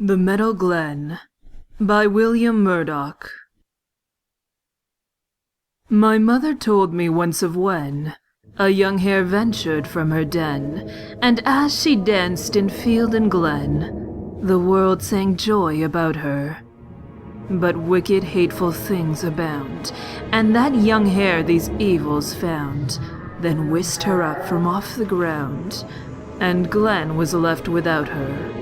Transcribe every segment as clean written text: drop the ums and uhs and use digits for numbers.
The Meadow Glen by William Murdoch. My mother told me once of when a young hare ventured from her den, and as she danced in field and glen, the world sang joy about her. But wicked, hateful things abound, and that young hare these evils found, then whisked her up from off the ground, and Glen was left without her.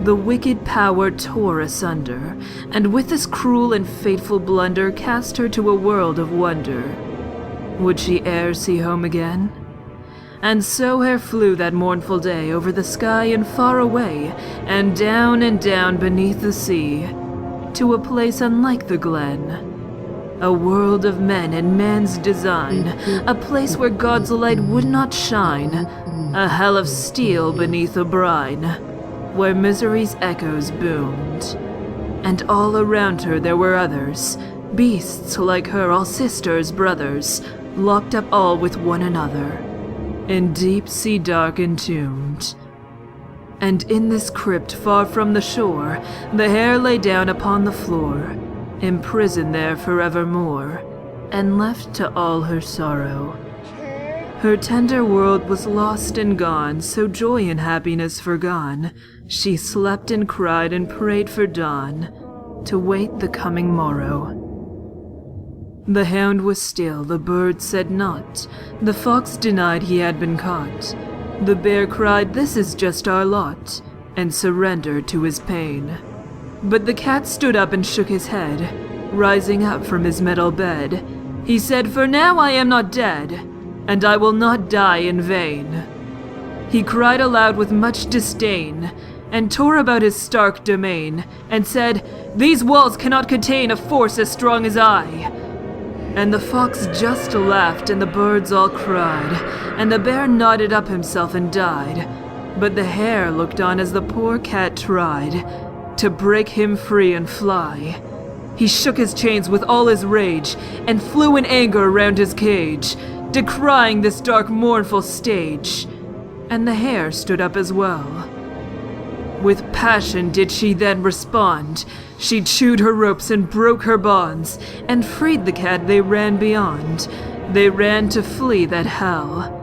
The wicked power tore asunder, and with this cruel and fateful blunder cast her to a world of wonder. Would she e'er see home again? And so hare flew that mournful day over the sky and far away, and down beneath the sea, to a place unlike the glen. A world of men and man's design, a place where God's light would not shine, a hell of steel beneath a brine, where misery's echoes boomed. And all around her there were others, beasts like her, all sisters, brothers, locked up all with one another, in deep sea dark entombed. And in this crypt far from the shore, the hare lay down upon the floor, imprisoned there forevermore, and left to all her sorrow. Her tender world was lost and gone, so joy and happiness forgone. She slept and cried and prayed for dawn, to wait the coming morrow. The hound was still, the bird said naught, the fox denied he had been caught. The bear cried, "This is just our lot," and surrendered to his pain. But the cat stood up and shook his head, rising up from his metal bed. He said, "For now I am not dead, and I will not die in vain." He cried aloud with much disdain, and tore about his stark domain, and said, "These walls cannot contain a force as strong as I." And the fox just laughed, and the birds all cried, and the bear nodded up himself and died. But the hare looked on as the poor cat tried to break him free and fly. He shook his chains with all his rage, and flew in anger round his cage, decrying this dark mournful stage. And the hare stood up as well. With passion did she then respond. She chewed her ropes and broke her bonds, and freed the cat. They ran beyond. They ran to flee that hell.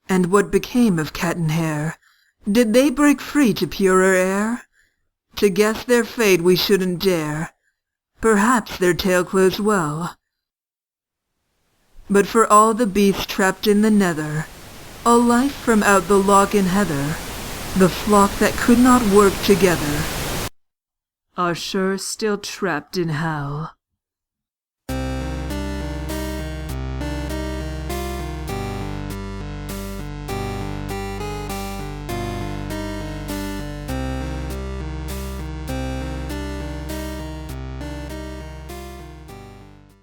And what became of cat and hare? Did they break free to purer air? To guess their fate we shouldn't dare. Perhaps their tale closed well. But for all the beasts trapped in the nether, all life from out the loch and heather, the flock that could not work together, are sure still trapped in hell.